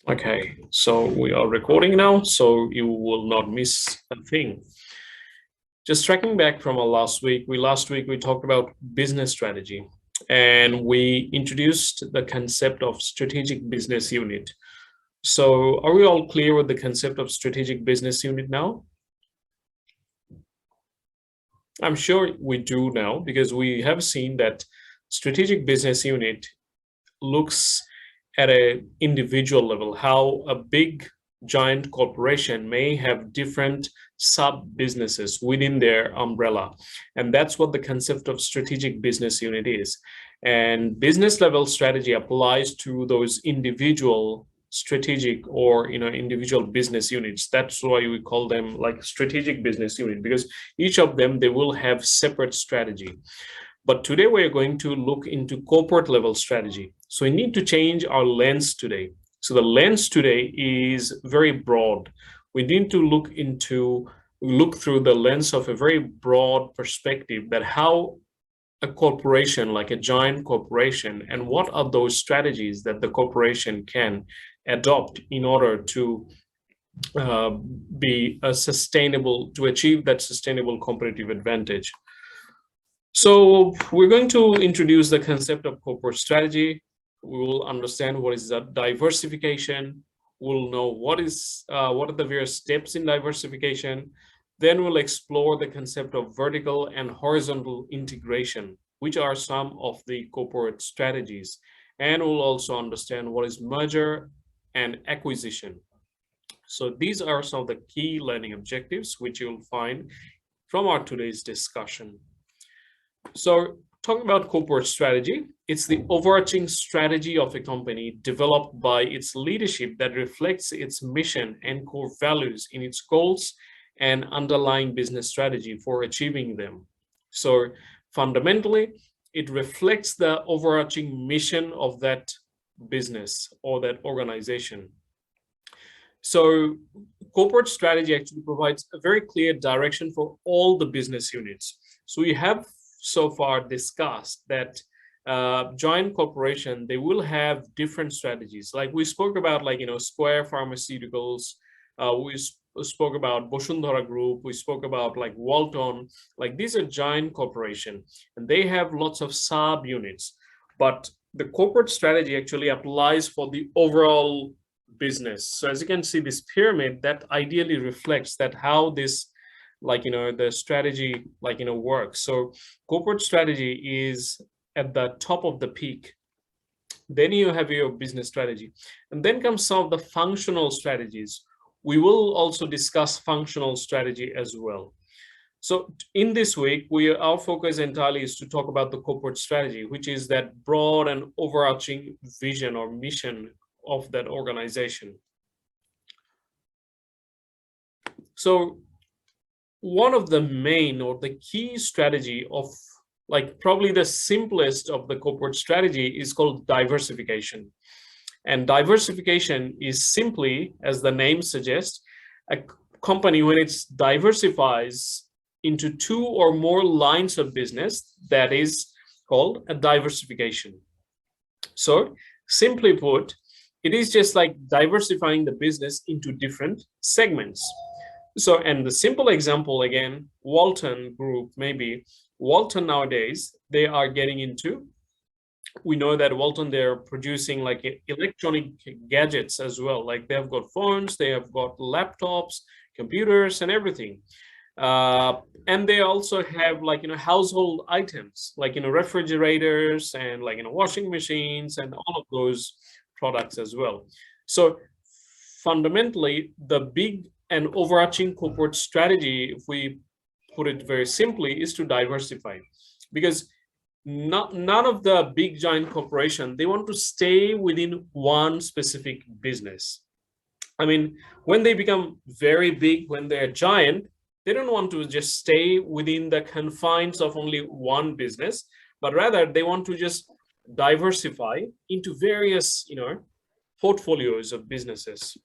Okay, so we are recording now, so you will not miss a thing. Just tracking back from our last week, we talked about business strategy, and we introduced the concept of strategic business unit. So are we all clear with the concept of strategic business unit now? I'm sure we do now, because we have seen that strategic business unit looks at an individual level, how a big giant corporation may have different sub businesses within their umbrella. And that's what the concept of strategic business unit is. And business level strategy applies to those individual strategic or individual business units. That's why we call them like strategic business unit, because each of them, they will have separate strategy. But today we're going to look into corporate level strategy. So we need to change our lens today. So the lens today is very broad. We need to look through the lens of a very broad perspective, that how a corporation, like a giant corporation, and what are those strategies that the corporation can adopt in order to to achieve that sustainable competitive advantage. So we're going to introduce the concept of corporate strategy. We will understand what is that diversification. We'll know what are the various steps in diversification. Then we'll explore the concept of vertical and horizontal integration, which are some of the corporate strategies. And we'll also understand what is merger and acquisition. So these are some of the key learning objectives which you'll find from our today's discussion. So talking about corporate strategy, it's the overarching strategy of a company developed by its leadership that reflects its mission and core values in its goals and underlying business strategy for achieving them. So fundamentally, it reflects the overarching mission of that business or that organization. So corporate strategy actually provides a very clear direction for all the business units. So we have so far discussed that giant corporation, they will have different strategies. Like we spoke about, Square Pharmaceuticals, we spoke about Boshundhara Group, we spoke about like Walton. Like these are giant corporation, and they have lots of sub units. But the corporate strategy actually applies for the overall business. So as you can see, this pyramid that ideally reflects that how this the strategy works. So corporate strategy is at the top of the peak. Then you have your business strategy, and then comes some of the functional strategies. We will also discuss functional strategy as well. So in this week, our focus entirely is to talk about the corporate strategy, which is that broad and overarching vision or mission of that organization. So one of the main or the key strategy of probably the simplest of the corporate strategy is called diversification. And diversification is simply, as the name suggests, a company when it diversifies into two or more lines of business, that is called a diversification. So simply put, it is just like diversifying the business into different segments. So, and the simple example again, Walton Group, maybe Walton nowadays, they are getting into, we know that Walton, they're producing like electronic gadgets as well. Like they have got phones, they have got laptops, computers, and everything. And they also have household items, refrigerators and washing machines and all of those products as well. So fundamentally, the big and overarching corporate strategy, if we put it very simply, is to diversify, because none of the big giant corporation, they want to stay within one specific business. I mean, when they become very big, when they're giant, they don't want to just stay within the confines of only one business, but rather they want to just diversify into various, portfolios of businesses.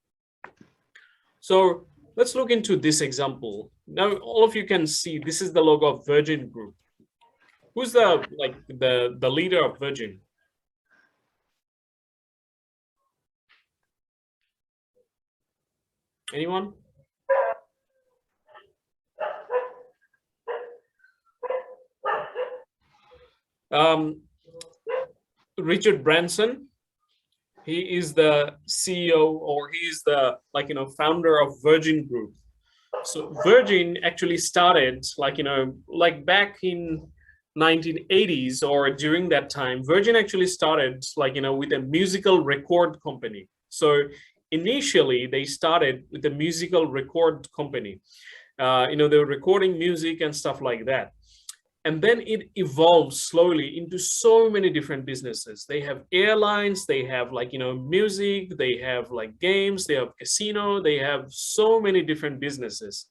So let's look into this example. Now, all of you can see this is the logo of Virgin Group. Who's the leader of Virgin? Anyone? Richard Branson, he is the CEO, or he is the founder of Virgin Group. So Virgin actually started like back in 1980s, or during that time, Virgin actually started with a musical record company. So initially they started with a musical record company. They were recording music and stuff like that. And then it evolves slowly into so many different businesses. They have airlines, they have music, they have games, they have casino, they have so many different businesses.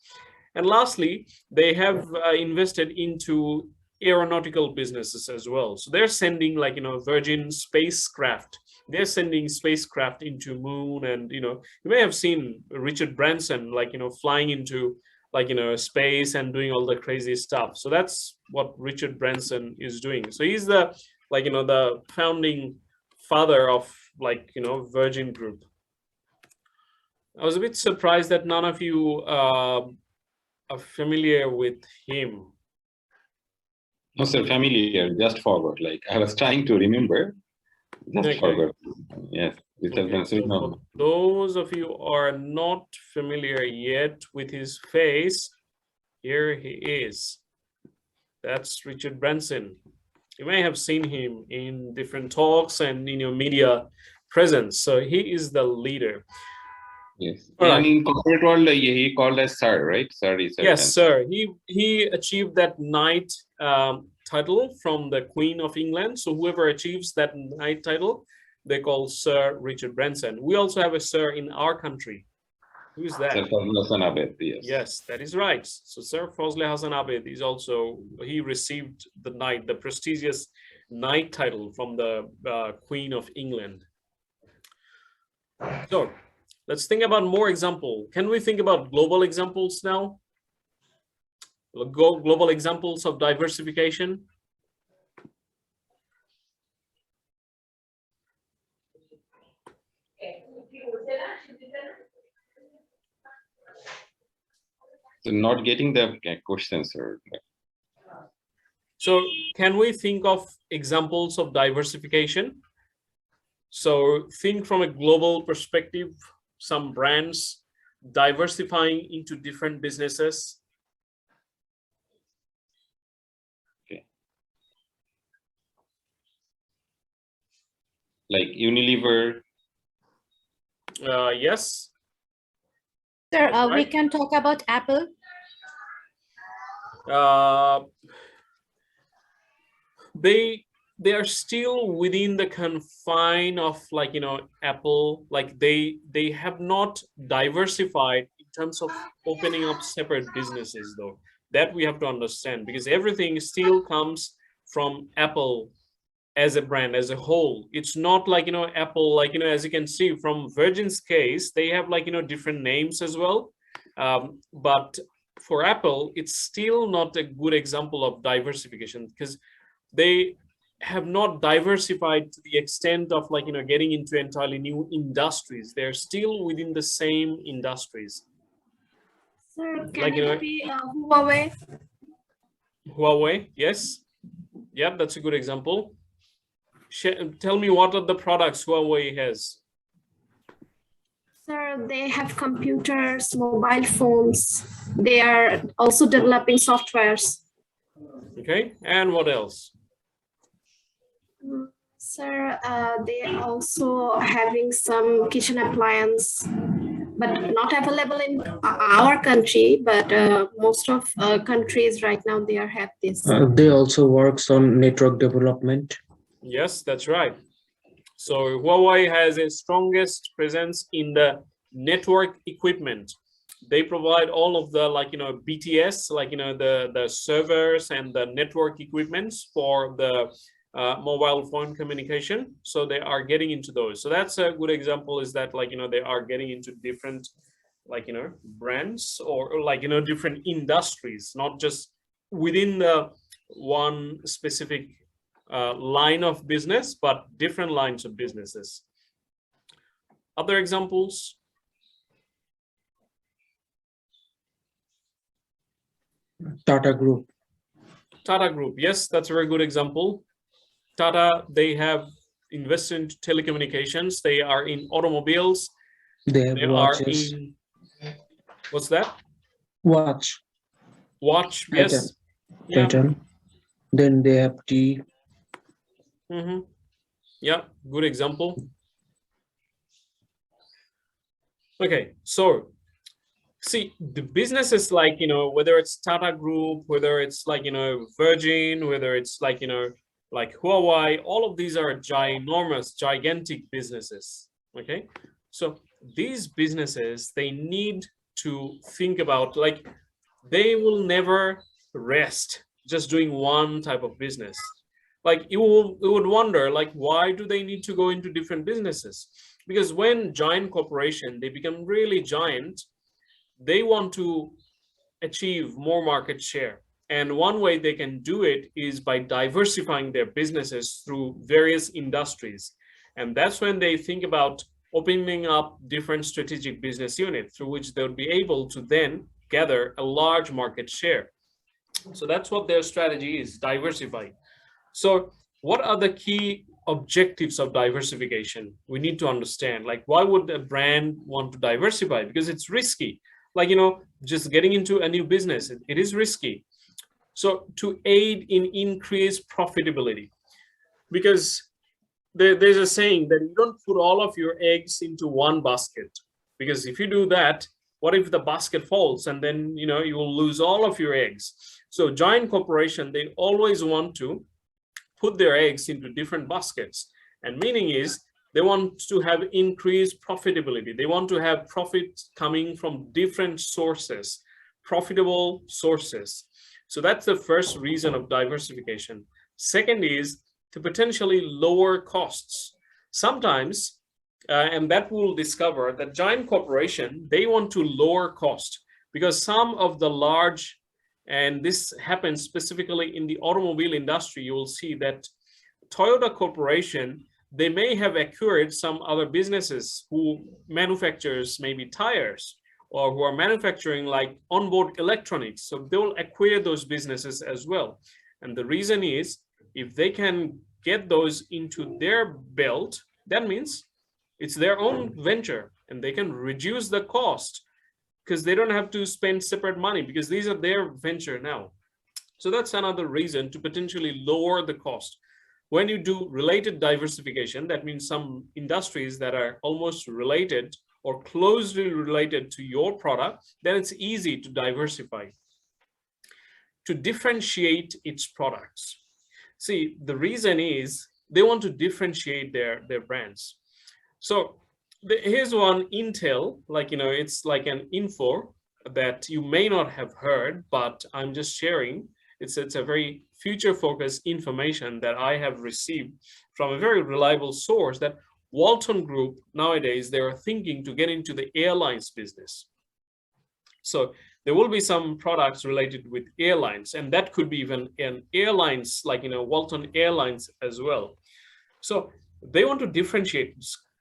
And lastly, they have invested into aeronautical businesses as well. So they're sending Virgin spacecraft. They're sending spacecraft into moon, and you may have seen Richard Branson flying into space and doing all the crazy stuff. So that's what Richard Branson is doing. So he's the the founding father of Virgin Group. I was a bit surprised that none of you are familiar with him. No, sir, familiar, just forgot. I was trying to remember, just forgot. Yes. Okay, so for those of you who are not familiar yet with his face, here he is. That's Richard Branson. You may have seen him in different talks and in your media presence. So he is the leader. Yes. And in corporate world, he called as sir, right? Sir is yes, sir. He achieved that knight title from the Queen of England. So whoever achieves that knight title, they call Sir Richard Branson. We also have a sir in our country. Who is that? Sir Fazle Hasan Abed, yes. Yes, that is right. So Sir Fazle Hasan Abed is also, he received the knight, the prestigious knight title from the Queen of England. So let's think about more example. Can we think about global examples now? Global examples of diversification? So not getting the question, sir. So can we think of examples of diversification? So think from a global perspective, some brands diversifying into different businesses. Okay. Like Unilever. Yes. Sir, we can talk about Apple. They are still within the confine of Apple. They have not diversified in terms of opening up separate businesses, though. That we have to understand, because everything still comes from Apple as a brand, as a whole. It's not Apple, as you can see from Virgin's case, they have different names as well. But for Apple, it's still not a good example of diversification, because they have not diversified to the extent of getting into entirely new industries. They're still within the same industries. Sir, can it be Huawei? Huawei, yes. Yeah, that's a good example. Tell me, what are the products Huawei has? Sir, they have computers, mobile phones. They are also developing softwares. Okay, and what else? Sir, they are also having some kitchen appliance, but not available in our country, but most of countries right now, they have this. They also works on network development. Yes, that's right. So Huawei has a strongest presence in the network equipment. They provide all of the BTS, the servers and the network equipments for the mobile phone communication. So they are getting into those. So that's a good example, is that they are getting into different brands, or different industries, not just within the one specific line of business, but different lines of businesses. Other examples? Tata Group. Tata Group, yes, that's a very good example. Tata, they have invested into telecommunications. They are in automobiles. They have They are watches. in, what's that? Watch. Watch, Titan. yes. Yeah. Titan. Then they have tea. Yeah, good example. Okay, so see, the businesses like, whether it's Tata Group, whether it's like, Virgin, whether it's like, like Huawei, all of these are ginormous, gigantic businesses. Okay, so these businesses, they need to think about, like, they will never rest just doing one type of business. Like you would wonder, like, why do they need to go into different businesses? Because when giant corporation, they become really giant, they want to achieve more market share. And one way they can do it is by diversifying their businesses through various industries. And that's when they think about opening up different strategic business units through which they'll be able to then gather a large market share. So that's what their strategy is, diversify. So what are the key objectives of diversification? We need to understand, like, why would a brand want to diversify? Because it's risky. Like, just getting into a new business, it is risky. So to aid in increased profitability, because there's a saying that you don't put all of your eggs into one basket, because if you do that, what if the basket falls and then, you will lose all of your eggs? So giant corporation, they always want to put their eggs into different baskets. And meaning is they want to have increased profitability. They want to have profit coming from different sources, profitable sources. So that's the first reason of diversification. Second is to potentially lower costs. Sometimes, and that we'll discover that giant corporation, they want to lower cost because some of the large, and this happens specifically in the automobile industry, you will see that Toyota Corporation, they may have acquired some other businesses who manufactures maybe tires or who are manufacturing like onboard electronics. So they will acquire those businesses as well. And the reason is if they can get those into their belt, that means it's their own venture and they can reduce the cost because they don't have to spend separate money because these are their venture now. So that's another reason to potentially lower the cost. When you do related diversification, that means some industries that are almost related or closely related to your product, then it's easy to diversify. To differentiate its products. See, the reason is they want to differentiate their brands. So here's one Intel, like, it's like an info that you may not have heard, but I'm just sharing. It's a very future focused information that I have received from a very reliable source that Walton Group nowadays, they are thinking to get into the airlines business. So there will be some products related with airlines, and that could be even an airlines, like, Walton Airlines as well. So they want to differentiate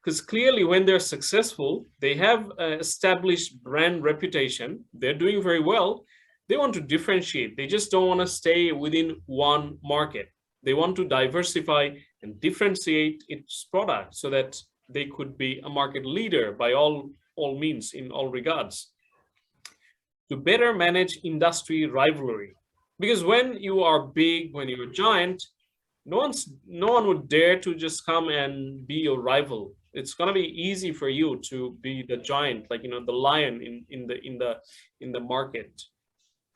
because clearly when they're successful, they have established brand reputation, they're doing very well. They want to differentiate. They just don't want to stay within one market. They want to diversify and differentiate its product so that they could be a market leader by all means in all regards. To better manage industry rivalry. Because when you are big, when you're giant, no one would dare to just come and be your rival. It's gonna be easy for you to be the giant, like, the lion in the market.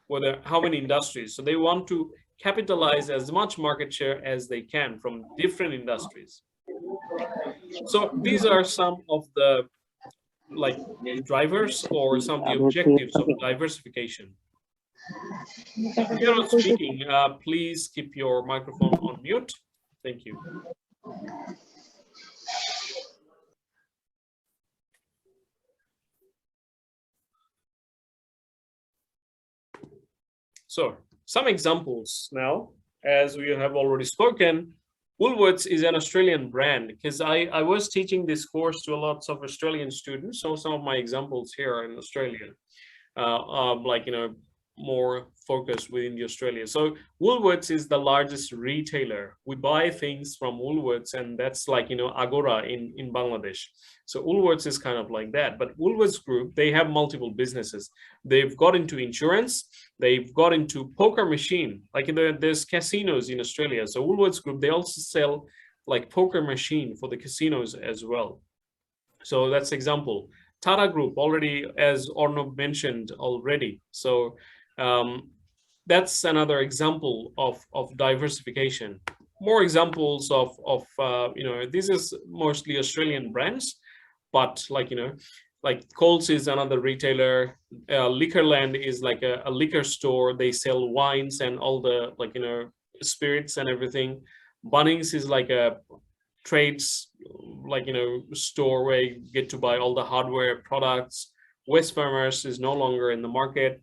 Whether how many industries. So they want to capitalize as much market share as they can from different industries. So these are some of the like drivers or some of the objectives of diversification. If you're not speaking, please keep your microphone on mute. Thank you. So some examples now, as we have already spoken, Woolworths is an Australian brand because I was teaching this course to lots of Australian students. So some of my examples here are in Australia, like, more focused within the Australia. So Woolworths is the largest retailer. We buy things from Woolworths, and that's like, you know, Agora in Bangladesh. So Woolworths is kind of like that. But Woolworths Group, they have multiple businesses. They've got into insurance. They've got into poker machine. Like there's casinos in Australia. So Woolworths Group, they also sell like poker machine for the casinos as well. So that's example. Tata Group already, as Arnav mentioned already. So that's another example of diversification. More examples of you know, this is mostly Australian brands, but like, you know, like Coles is another retailer. Liquorland is like a liquor store. They sell wines and all the, like, you know, spirits and everything. Bunnings is like a trades, like, you know, store where you get to buy all the hardware products. Wesfarmers is no longer in the market.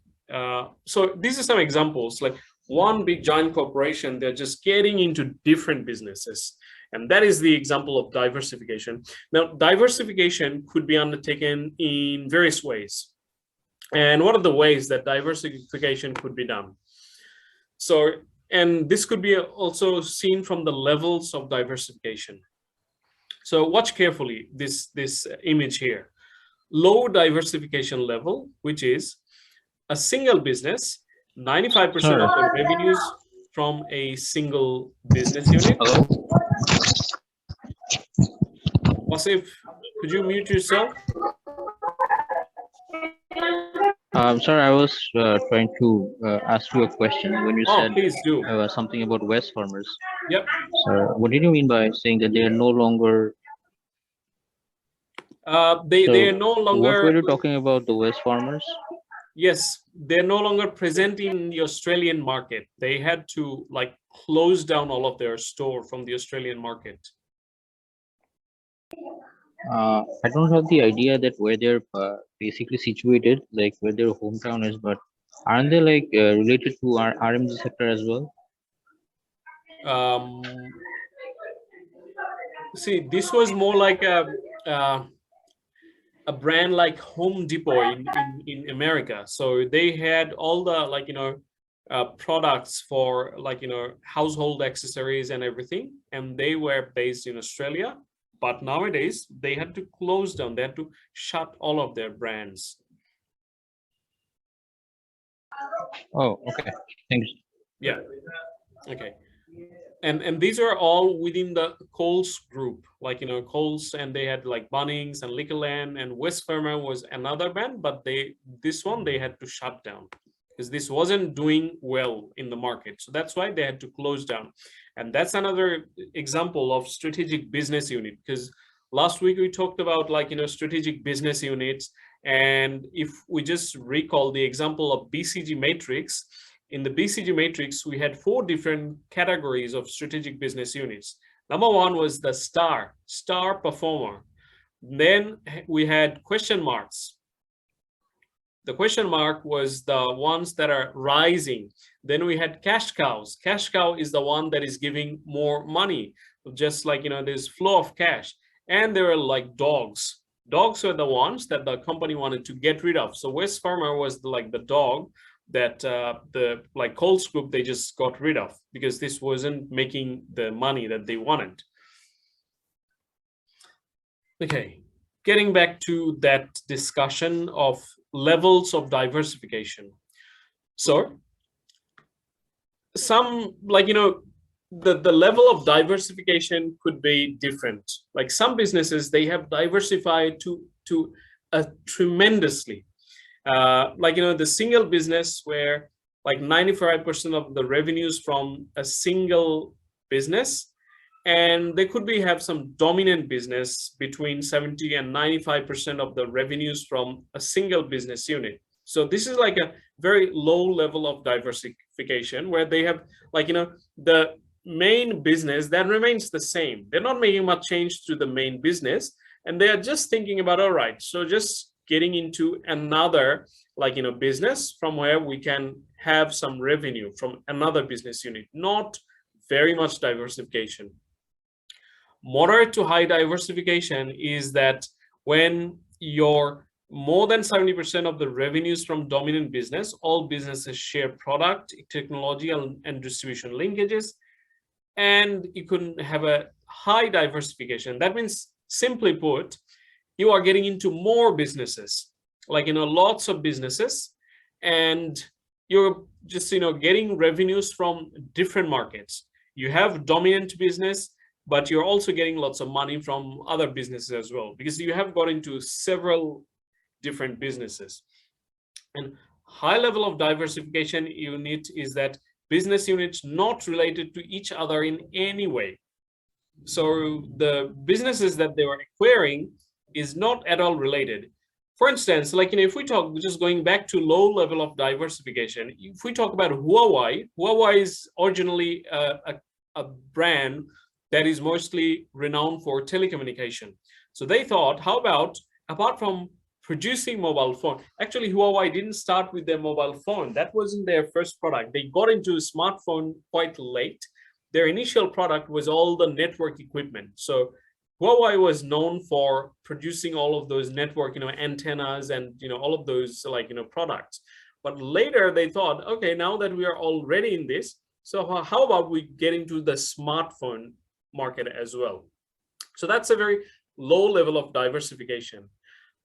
So these are some examples. Like one big giant corporation, they're just getting into different businesses, and that is the example of diversification. Now, diversification could be undertaken in various ways, and one of the ways that diversification could be done. So, and this could be also seen from the levels of diversification. So watch carefully this image here. Low diversification level, which is a single business, 95% of the revenues from a single business unit. Hello? Wasif, could you mute yourself? Sorry, I was trying to ask you a question when you said Please do. something about Wesfarmers. Yep. So what did you mean by saying that they are no longer? They are no longer. What were you talking about, the Wesfarmers? Yes, they're no longer present in the Australian market. They had to like close down all of their store from the Australian market. I don't have the idea that where they're basically situated, like where their hometown is, but aren't they like related to our RMG sector as well? See, this was more like a brand like Home Depot in America. So they had all the, like, you know, products for, like, you know, household accessories and everything, and they were based in Australia. But nowadays they had to close down. They had to shut all of their brands. Oh, okay. Thanks. Yeah. Okay. And these are all within the Coles group, like, you know, Coles, and they had like Bunnings and Liquorland, and Wesfarmers was another brand, but this one they had to shut down because this wasn't doing well in the market. So that's why they had to close down. And that's another example of strategic business unit, because last week we talked about, like, you know, strategic business units. And if we just recall the example of BCG matrix, in the BCG matrix, we had 4 different categories of strategic business units. Number 1 was the star performer. Then we had question marks. The question mark was the ones that are rising. Then we had cash cows. Cash cow is the one that is giving more money, just like, you know, there's flow of cash. And there were like dogs. Dogs were the ones that the company wanted to get rid of. So Wesfarmers was the dog that the like Coles group, they just got rid of because this wasn't making the money that they wanted. Okay, getting back to that discussion of levels of diversification. So some, like, you know, the level of diversification could be different. Like some businesses, they have diversified to tremendously. Like, you know, the single business where like 95% of the revenues from a single business, and they could have some dominant business between 70 and 95% of the revenues from a single business unit. So this is like a very low level of diversification where they have, like, you know, the main business that remains the same. They're not making much change to the main business, and they are just thinking about, all right, so just getting into another, like, you know, business from where we can have some revenue from another business unit, not very much diversification. Moderate to high diversification is that when your more than 70% of the revenues from dominant business. All businesses share product, technology, and distribution linkages. And you can have a high diversification. That means, simply put, you are getting into more businesses, like, lots of businesses, and you're just, getting revenues from different markets. You have dominant business, but you're also getting lots of money from other businesses as well, because you have got into several different businesses. And high level of diversification unit is that business units not related to each other in any way. So the businesses that they were acquiring is not at all related. For instance, like, if we talk, just going back to low level of diversification, if we talk about Huawei, Huawei is originally a brand that is mostly renowned for telecommunication. So they thought, how about, apart from producing mobile phone, actually Huawei didn't start with their mobile phone. That wasn't their first product. They got into smartphone quite late. Their initial product was all the network equipment. So Huawei was known for producing all of those network, antennas and, all of those, like, products. But later they thought, okay, now that we are already in this, so how about we get into the smartphone market as well? So that's a very low level of diversification.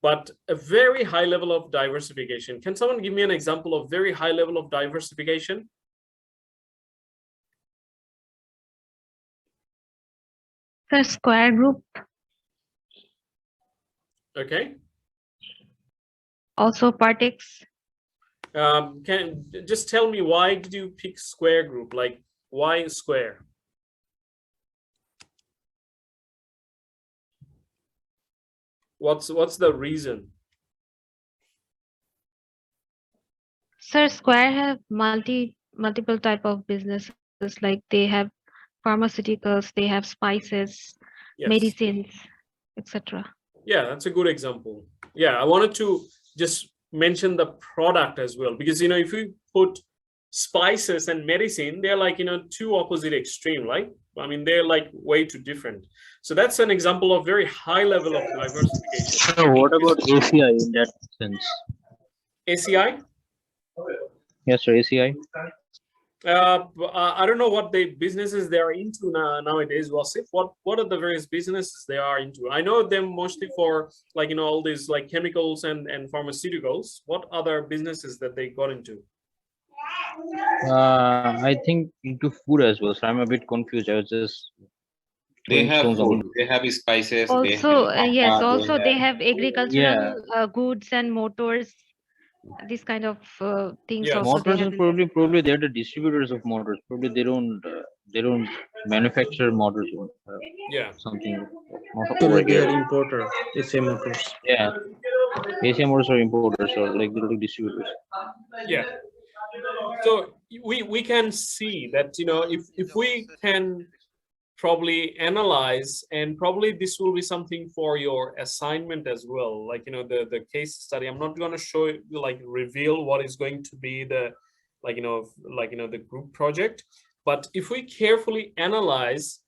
But a very high level of diversification. Can someone give me an example of very high level of diversification? The Square Group. Okay. Also Partix. Can just tell me, why did you pick Square Group? Like, why Square? What's the reason? Sir, Square have multiple type of businesses, like they have pharmaceuticals, they have spices, Yes. medicines, etc. Yeah, that's a good example. Yeah, I wanted to just mention the product as well, because, if you put spices and medicine, they're like, two opposite extreme, right? I mean, they're like way too different. So that's an example of very high level of diversification. So what about ACI in that sense? ACI? Yes, sir, ACI. I don't know what the businesses they are into nowadays, Wasif. What are the various businesses they are into? I know them mostly for, like, all these, like, chemicals and pharmaceuticals. What other businesses that they got into? I think into food as well. So I'm a bit confused. I was just They doing have stones on- food, they have spices. Also, they have yes, they also they have Yeah. agricultural goods and motors, this kind of things Yes. also they Motors have. and probably they're the distributors of motors. Probably they don't manufacture motors or Yeah. something. Not Actually, over they here. are importer. SA Motors. Yeah, ACI motors are importers or like the little distributors. Yeah. So we can see that, if we can probably analyze, and probably this will be something for your assignment as well, like, the case study. I'm not going to show you, like, reveal what is going to be the, like, the group project. But if we carefully analyze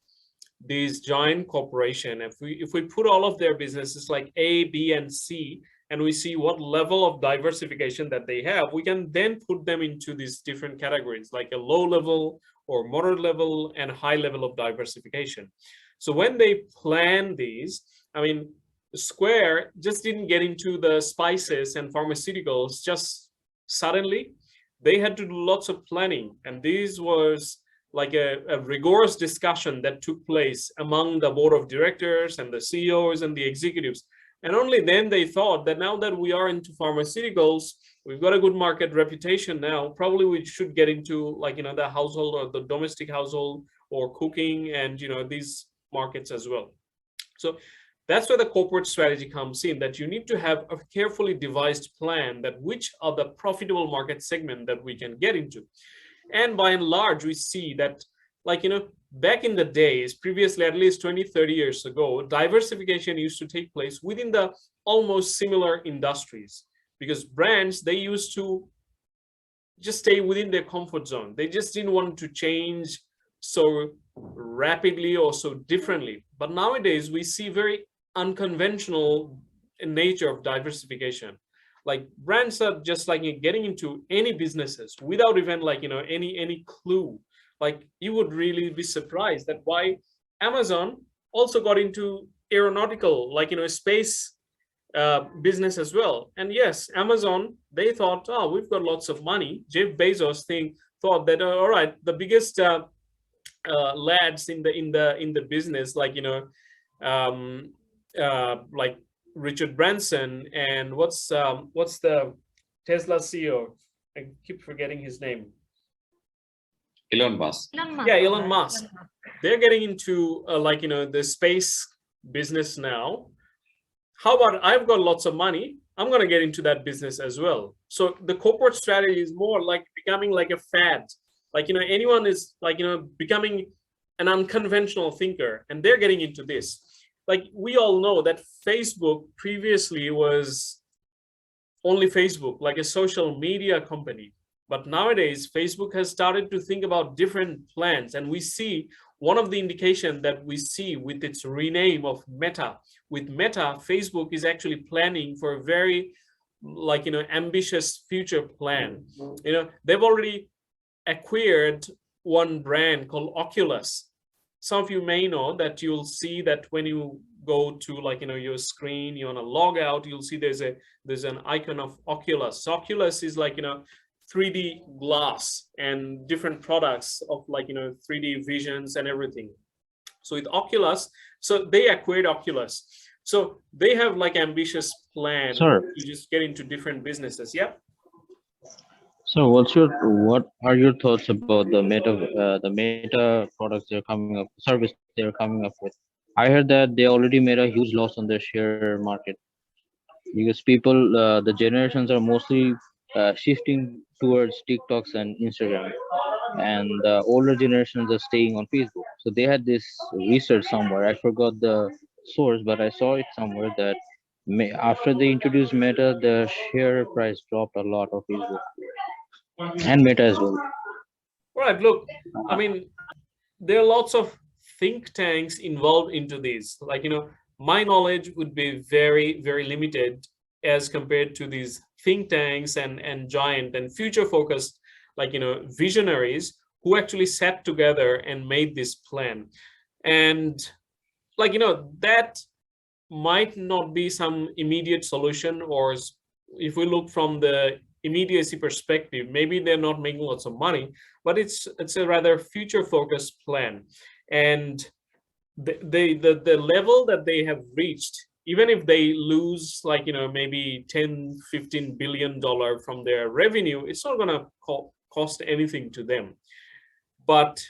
these giant corporation, if we put all of their businesses like A, B, and C, and we see what level of diversification that they have, we can then put them into these different categories, like a low level or moderate level and high level of diversification. So when they plan these, I mean, Square just didn't get into the spices and pharmaceuticals just suddenly. They had to do lots of planning, and this was like a rigorous discussion that took place among the board of directors and the CEOs and the executives. And only then they thought that now that we are into pharmaceuticals, we've got a good market reputation now, probably we should get into, like, the household or the domestic household or cooking and, these markets as well. So that's where the corporate strategy comes in, that you need to have a carefully devised plan that which are the profitable market segment that we can get into. And by and large, we see that, like, back in the days, previously, at least 20, 30 years ago, diversification used to take place within the almost similar industries, because brands, they used to just stay within their comfort zone. They just didn't want to change so rapidly or so differently. But nowadays, we see very unconventional nature of diversification. Like brands are just like getting into any businesses without even like, any clue. Like you would really be surprised that why Amazon also got into aeronautical, like, space business as well. And yes, Amazon, they thought, oh, we've got lots of money. Jeff Bezos thought that, all right, the biggest lads in the business, like, like Richard Branson and what's the Tesla CEO? I keep forgetting his name. Elon Musk. Yeah, Elon Musk. They're getting into like, the space business now. How about I've got lots of money, I'm going to get into that business as well. So the corporate strategy is more like becoming like a fad. Like, anyone is like, becoming an unconventional thinker, and they're getting into this. Like we all know that Facebook previously was only Facebook, like a social media company. But nowadays, Facebook has started to think about different plans. And we see one of the indication that we see with its rename of Meta. With Meta, Facebook is actually planning for a very like, ambitious future plan. They've already acquired one brand called Oculus. Some of you may know that you'll see that when you go to like, your screen, you want to log out, you'll see there's an icon of Oculus. So Oculus is like, 3D glass and different products of like, 3D visions and everything. So with Oculus, so they acquired Oculus. So they have like ambitious plan to just get into different businesses. Yeah. So what are your thoughts about the Meta products they're coming up, service they're coming up with? I heard that they already made a huge loss on their share market because people, the generations are mostly shifting towards TikToks and Instagram, and the older generations are staying on Facebook. So they had this research somewhere. I forgot the source, but I saw it somewhere that after they introduced Meta, the share price dropped a lot of Facebook and Meta as well. Right. Look, I mean, there are lots of think tanks involved into this. Like, my knowledge would be very, very limited as compared to these think tanks and giant and future focused, like, visionaries who actually sat together and made this plan. And like, that might not be some immediate solution, or if we look from the immediacy perspective, maybe they're not making lots of money, but it's a rather future focused plan. And the level that they have reached, even if they lose like, maybe 10-15 billion dollars from their revenue, it's not going to cost anything to them. But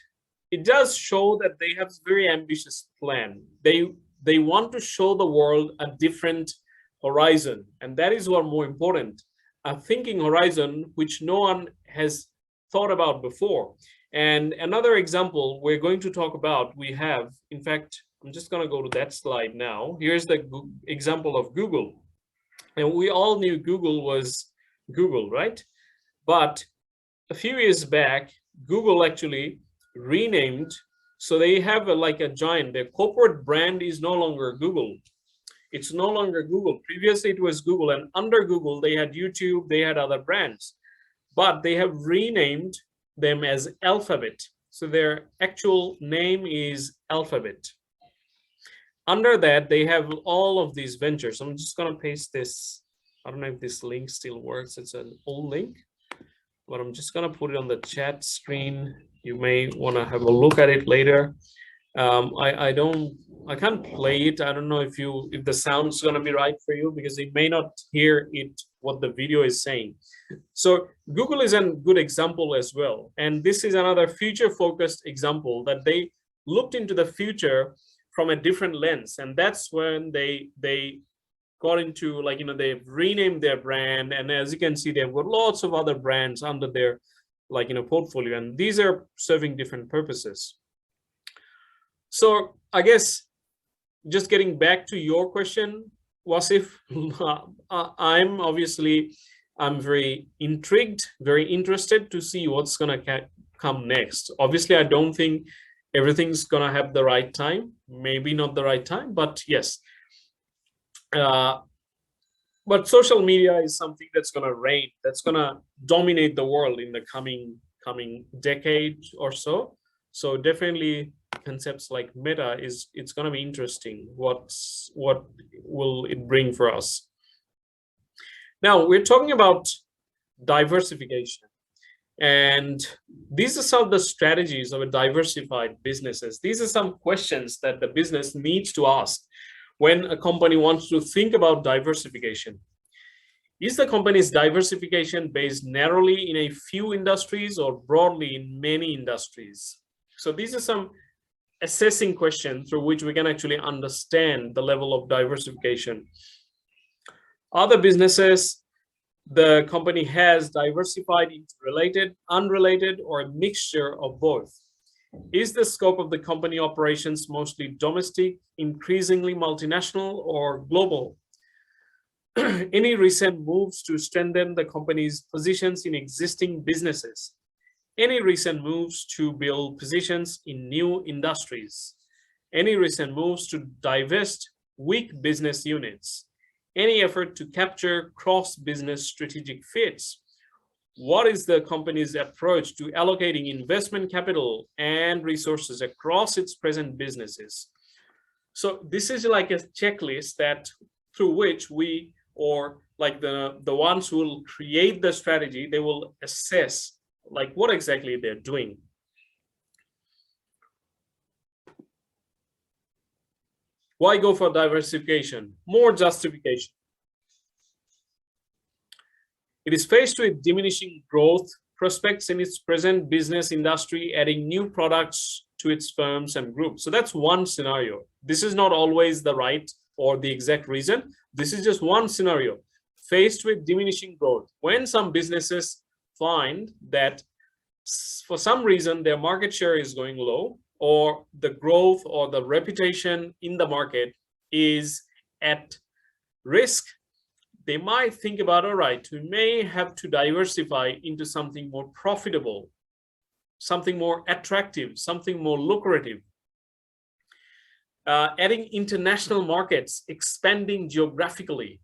it does show that they have a very ambitious plan. They want to show the world a different horizon, and that is what more important, a thinking horizon which no one has thought about before. And another example we're going to talk about, we have, in fact, I'm just going to go to that slide now. Here's the example of Google. And we all knew Google was Google, right? But a few years back, Google actually renamed. So they have like a giant, their corporate brand is no longer Google. It's no longer Google. Previously, it was Google, and under Google, they had YouTube, they had other brands, but they have renamed them as Alphabet. So their actual name is Alphabet. Under that, they have all of these ventures. I'm just going to paste this. I don't know if this link still works. It's an old link, but I'm just going to put it on the chat screen. You may want to have a look at it later. I can't play it. I don't know if the sound's going to be right for you, because you may not hear it, what the video is saying. So Google is a good example as well. And this is another future focused example that they looked into the future from a different lens. And that's when they got into like, they've renamed their brand. And as you can see, they've got lots of other brands under their like, portfolio. And these are serving different purposes. So I guess just getting back to your question, Wasif, I'm very intrigued, very interested to see what's going to come next. Obviously, I don't think everything's going to have the right time, maybe not the right time, but yes. But social media is something that's going to reign, that's going to dominate the world in the coming decade or so. So definitely concepts like meta it's going to be interesting. What will it bring for us? Now we're talking about diversification. And these are some of the strategies of a diversified businesses. These are some questions that the business needs to ask when a company wants to think about diversification. Is the company's diversification based narrowly in a few industries or broadly in many industries? So these are some assessing questions through which we can actually understand the level of diversification. Other businesses the company has diversified into related, unrelated, or a mixture of both. Is the scope of the company operations mostly domestic, increasingly multinational, or global? Any recent moves to strengthen the company's positions in existing businesses? Any recent moves to build positions in new industries? Any recent moves to divest weak business units? Any effort to capture cross-business strategic fits? What is the company's approach to allocating investment capital and resources across its present businesses? So this is like a checklist that through which we, or like the ones who will create the strategy, they will assess like what exactly they're doing. Why go for diversification? More justification. It is faced with diminishing growth prospects in its present business industry, adding new products to its firms and groups. So that's one scenario. This is not always the right or the exact reason. This is just one scenario. Faced with diminishing growth, when some businesses find that for some reason their market share is going low, or the growth or the reputation in the market is at risk, they might think about, all right, we may have to diversify into something more profitable, something more attractive, something more lucrative. Adding international markets, expanding geographically.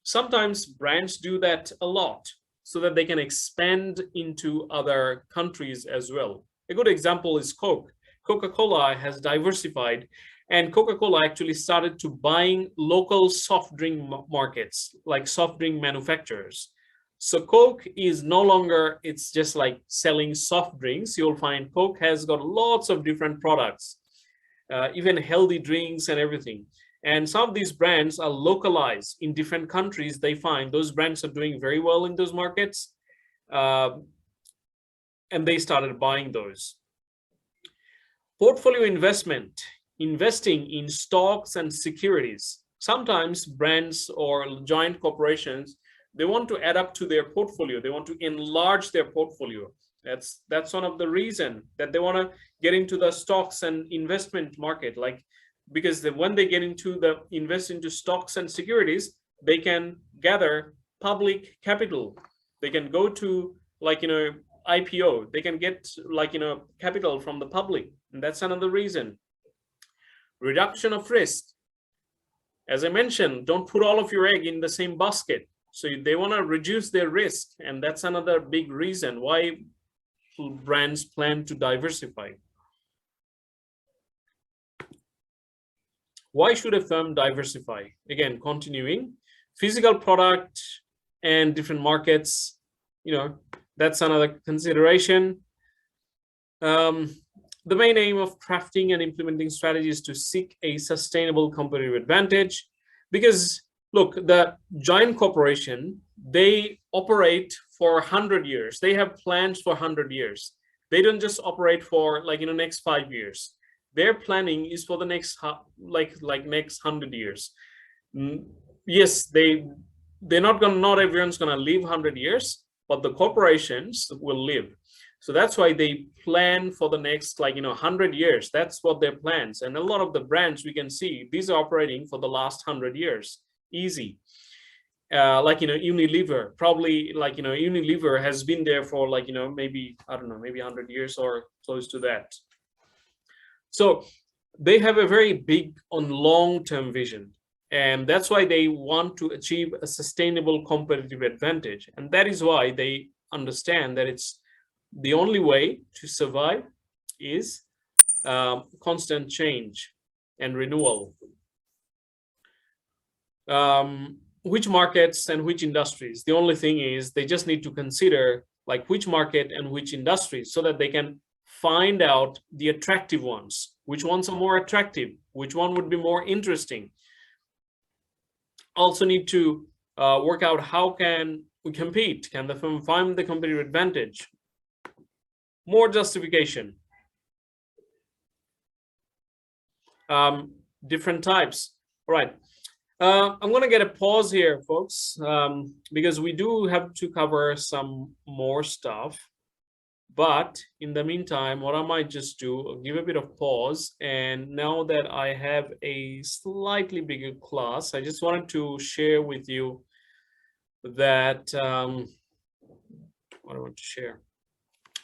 Sometimes brands do that a lot so that they can expand into other countries as well. A good example is Coke. Coca-Cola has diversified, and Coca-Cola actually started to buying local soft drink markets, like soft drink manufacturers. So Coke is no longer, it's just like selling soft drinks. You'll find Coke has got lots of different products, even healthy drinks and everything. And some of these brands are localized in different countries. They find those brands are doing very well in those markets. And they started buying those. Portfolio investment, investing in stocks and securities. Sometimes brands or giant corporations, they want to add up to their portfolio. They want to enlarge their portfolio. That's one of the reason that they want to get into the stocks and investment market, like because when they get into the invest into stocks and securities, they can gather public capital. They can go to like, IPO. They can get like, capital from the public. And that's another reason. Reduction of risk. As I mentioned, don't put all of your egg in the same basket. So they want to reduce their risk. And that's another big reason why brands plan to diversify. Why should a firm diversify? Again, continuing, physical product and different markets, that's another consideration. The main aim of crafting and implementing strategies is to seek a sustainable competitive advantage, because look, the giant corporation, they operate for 100 years. They have plans for 100 years. They don't just operate for like, next 5 years. Their planning is for the next next 100 years. Yes, not everyone's gonna live 100 years, but the corporations will live. So that's why they plan for the next 100 years. That's what their plans. And a lot of the brands we can see, these are operating for the last 100 years, easy. Unilever, probably Unilever has been there for maybe, I don't know, maybe 100 years or close to that. So they have a very big on long-term vision. And that's why they want to achieve a sustainable competitive advantage. And that is why they understand that it's the only way to survive is constant change and renewal. Which markets and which industries? The only thing is they just need to consider like which market and which industries so that they can find out the attractive ones. Which ones are more attractive? Which one would be more interesting? Also need to work out how can we compete? Can the firm find the competitive advantage? More justification. Different types. All right. I'm going to get a pause here, folks, because we do have to cover some more stuff. But in the meantime, what I might just do, I'll give a bit of pause. And now that I have a slightly bigger class, I just wanted to share with you that, what I want to share.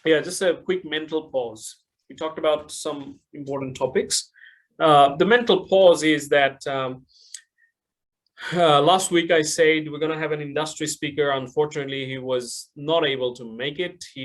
Yeah, just a quick mental pause. We talked about some important topics. The mental pause is that last week I said we're going to have an industry speaker. Unfortunately, he was not able to make it. He